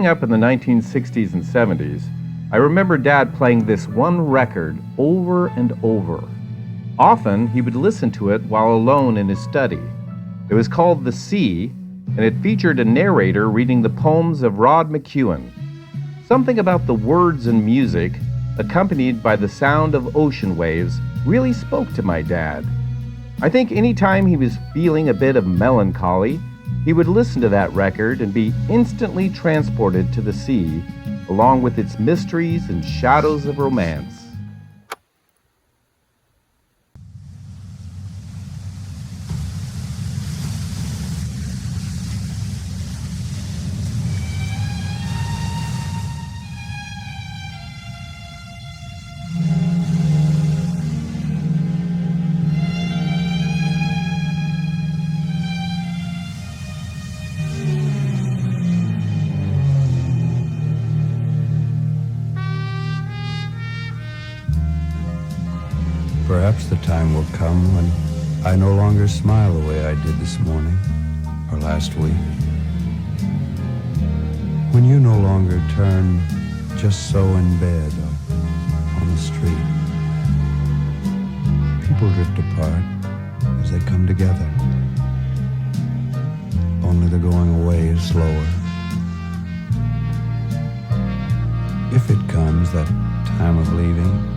Growing up in the 1960s and 70s, I remember Dad playing this one record over and over. Often, he would listen to it while alone in his study. It was called The Sea, and it featured a narrator reading the poems of Rod McEwen. Something about the words and music, accompanied by the sound of ocean waves, really spoke to my dad. I think anytime he was feeling a bit of melancholy, he would listen to that record and be instantly transported to the sea, along with its mysteries and shadows of romance. Perhaps the time will come when I no longer smile the way I did this morning or last week. When you no longer turn just so in bed or on the street. People drift apart as they come together. Only the going away is slower. If it comes, that time of leaving,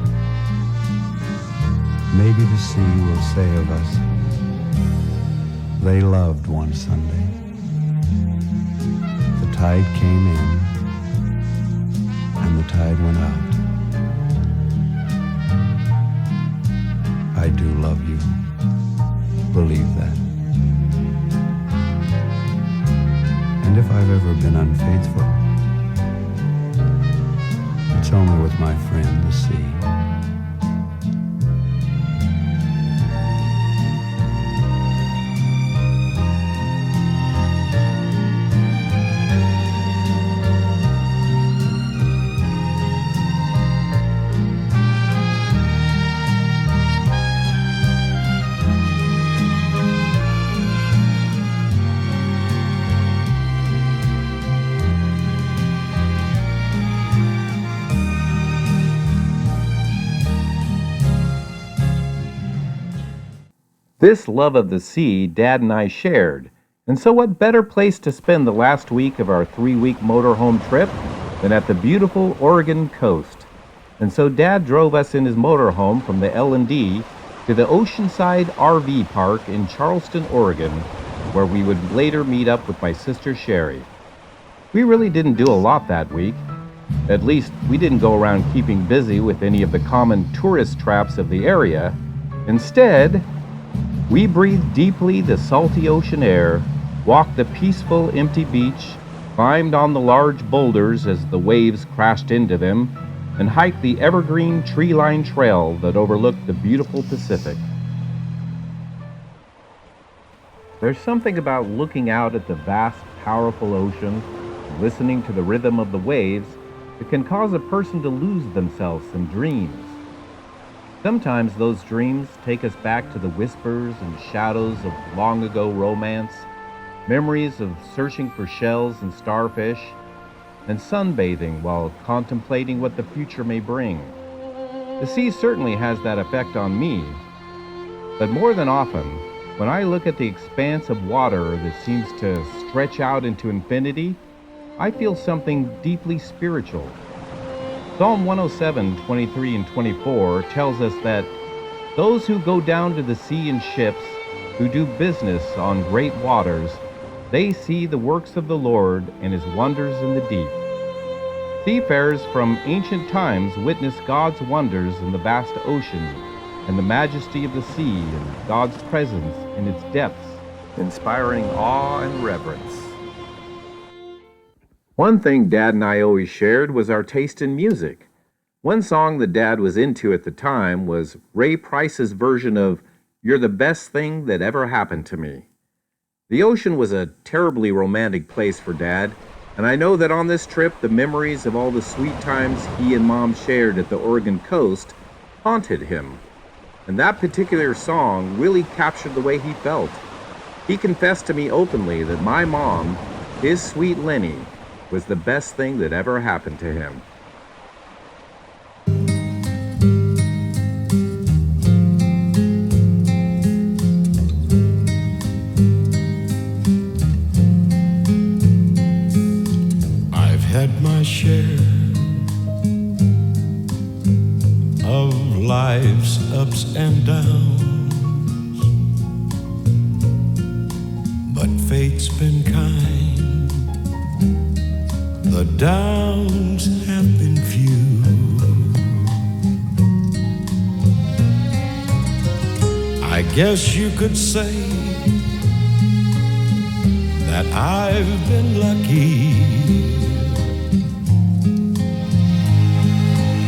maybe the sea will say of us, they loved one Sunday. The tide came in, and the tide went out. I do love you. Believe that. And if I've ever been unfaithful, it's only with my friend, the sea. This love of the sea Dad and I shared, and so what better place to spend the last week of our 3-week motorhome trip than at the beautiful Oregon coast. And so Dad drove us in his motorhome from the L&D to the Oceanside RV Park in Charleston, Oregon, where we would later meet up with my sister Sherri. We really didn't do a lot that week. At least, we didn't go around keeping busy with any of the common tourist traps of the area. Instead, we breathed deeply the salty ocean air, walked the peaceful, empty beach, climbed on the large boulders as the waves crashed into them, and hiked the evergreen tree-lined trail that overlooked the beautiful Pacific. There's something about looking out at the vast, powerful ocean, listening to the rhythm of the waves, that can cause a person to lose themselves in dreams. Sometimes those dreams take us back to the whispers and shadows of long-ago romance, memories of searching for shells and starfish, and sunbathing while contemplating what the future may bring. The sea certainly has that effect on me, but more than often, when I look at the expanse of water that seems to stretch out into infinity, I feel something deeply spiritual. Psalm 107, 23 and 24 tells us that those who go down to the sea in ships, who do business on great waters, they see the works of the Lord and his wonders in the deep. Seafarers from ancient times witnessed God's wonders in the vast ocean and the majesty of the sea and God's presence in its depths, inspiring awe and reverence. One thing Dad and I always shared was our taste in music. One song that Dad was into at the time was Ray Price's version of "You're the Best Thing That Ever Happened to Me." The ocean was a terribly romantic place for Dad, and I know that on this trip the memories of all the sweet times he and Mom shared at the Oregon coast haunted him. And that particular song really captured the way he felt. He confessed to me openly that my mom, his sweet Lenny, was the best thing that ever happened to him. I've had my share of life's ups and downs, but fate's been kind. The downs have been few. I guess you could say that I've been lucky,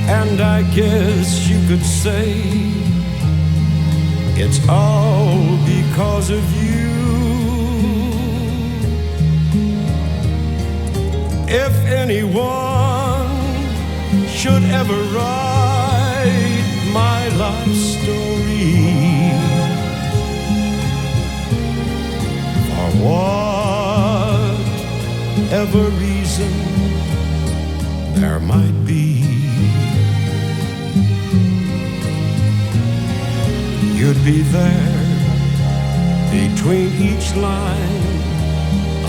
and I guess you could say it's all because of you. If anyone should ever write my life story, for whatever reason there might be, you'd be there between each line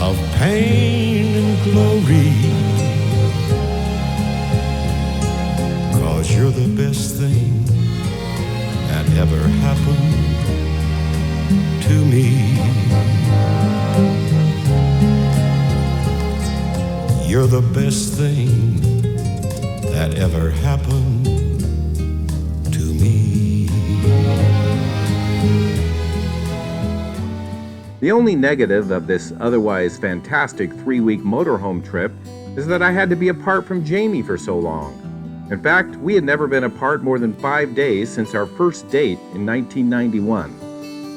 of pain and glory, 'cause you're the best thing that ever happened to me. You're the best thing that ever happened to me. The only negative of this otherwise fantastic 3-week motorhome trip is that I had to be apart from Jamie for so long. In fact, we had never been apart more than 5 days since our first date in 1991,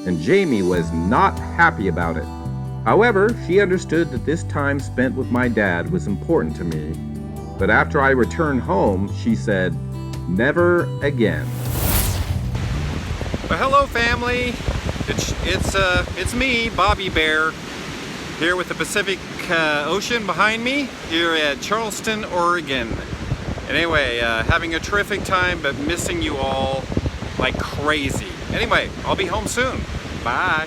and Jamie was not happy about it. However, she understood that this time spent with my dad was important to me, but after I returned home, she said, "Never again." Well, hello, family. It's me, Bobby Bear, here with the Pacific Ocean behind me, here at Charleston, Oregon. Anyway, having a terrific time, but missing you all like crazy. Anyway, I'll be home soon. Bye.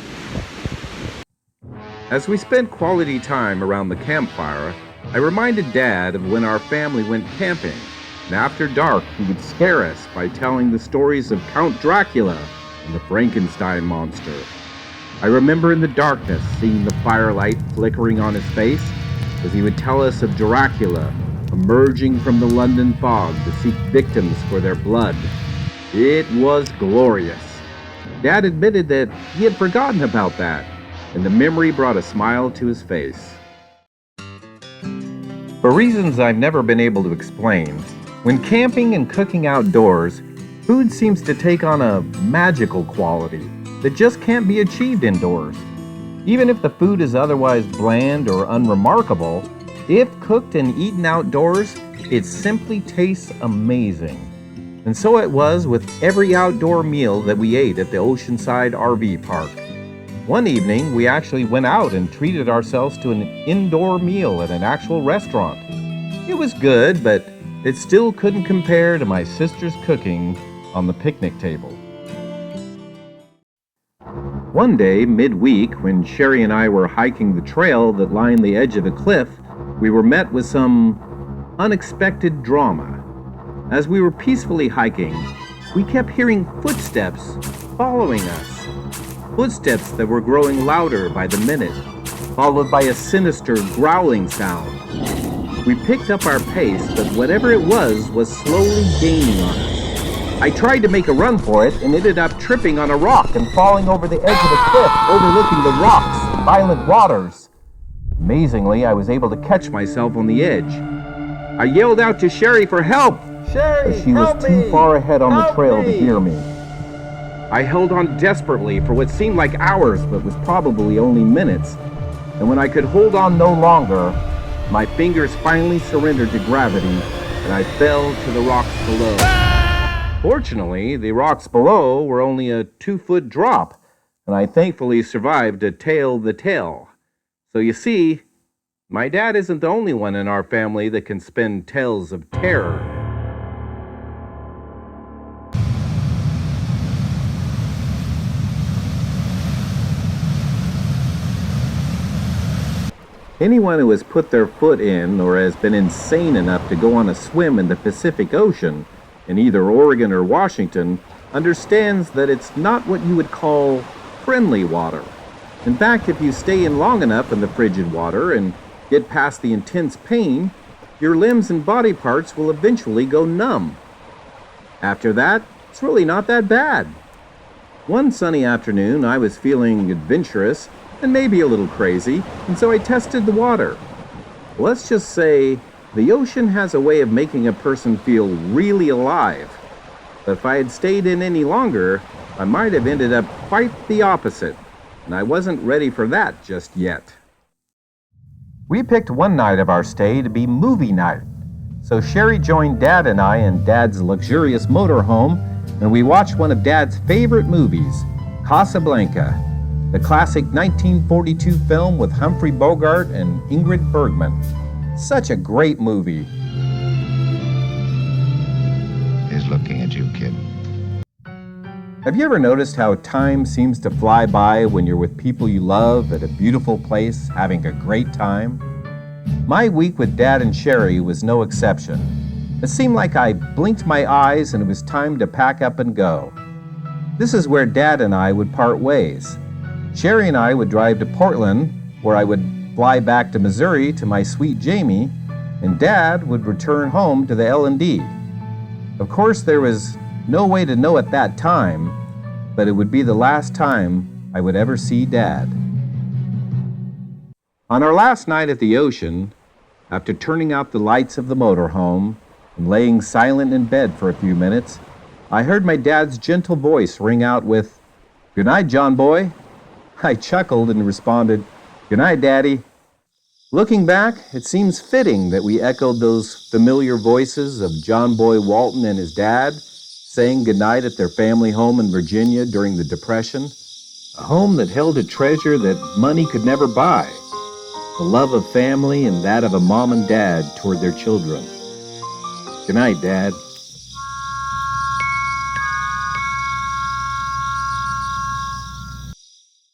As we spent quality time around the campfire, I reminded Dad of when our family went camping, and after dark he would scare us by telling the stories of Count Dracula and the Frankenstein monster. I remember in the darkness seeing the firelight flickering on his face as he would tell us of Dracula emerging from the London fog to seek victims for their blood. It was glorious. Dad admitted that he had forgotten about that, and the memory brought a smile to his face. For reasons I've never been able to explain, when camping and cooking outdoors, food seems to take on a magical quality that just can't be achieved indoors. Even if the food is otherwise bland or unremarkable, if cooked and eaten outdoors, it simply tastes amazing. And so it was with every outdoor meal that we ate at the Oceanside RV Park. One evening, we actually went out and treated ourselves to an indoor meal at an actual restaurant. It was good, but it still couldn't compare to my sister's cooking on the picnic table. One day, midweek, when Sherri and I were hiking the trail that lined the edge of a cliff, we were met with some unexpected drama. As we were peacefully hiking, we kept hearing footsteps following us. Footsteps that were growing louder by the minute, followed by a sinister growling sound. We picked up our pace, but whatever it was slowly gaining on us. I tried to make a run for it and ended up tripping on a rock and falling over the edge of the cliff, overlooking the rocks and violent waters. Amazingly, I was able to catch myself on the edge. I yelled out to Sherri for help, Sherri, but she was too far ahead on the trail to hear me. I held on desperately for what seemed like hours, but was probably only minutes. And when I could hold on no longer, my fingers finally surrendered to gravity, and I fell to the rocks below. Fortunately, the rocks below were only a 2-foot drop, and I thankfully survived to tail the tale. So you see, My dad isn't the only one in our family that can spin tales of terror. Anyone who has put their foot in or has been insane enough to go on a swim in the Pacific Ocean in either Oregon or Washington understands that it's not what you would call friendly water. In fact, if you stay in long enough in the frigid water and get past the intense pain, your limbs and body parts will eventually go numb. After that, it's really not that bad. One sunny afternoon, I was feeling adventurous and maybe a little crazy, and so I tested the water. Let's just say the ocean has a way of making a person feel really alive. But if I had stayed in any longer, I might have ended up quite the opposite, and I wasn't ready for that just yet. We picked one night of our stay to be movie night, so Sherri joined Dad and I in Dad's luxurious motorhome, and we watched one of Dad's favorite movies, Casablanca, the classic 1942 film with Humphrey Bogart and Ingrid Bergman. Such a great movie. He's looking at you, kid. Have you ever noticed how time seems to fly by when you're with people you love at a beautiful place having a great time? My week with Dad and Sherri was no exception. It seemed like I blinked my eyes and it was time to pack up and go. This is where Dad and I would part ways. Sherri and I would drive to Portland, where I would fly back to Missouri to my sweet Jamie, and Dad would return home to the L&D. Of course, there was no way to know at that time, but it would be the last time I would ever see Dad. On our last night at the ocean, after turning out the lights of the motorhome and laying silent in bed for a few minutes, I heard my dad's gentle voice ring out with, "Good night, John boy." I chuckled and responded, "Good night, Daddy." Looking back, it seems fitting that we echoed those familiar voices of John Boy Walton and his dad saying goodnight at their family home in Virginia during the Depression, a home that held a treasure that money could never buy, the love of family and that of a mom and dad toward their children. Good night, Dad.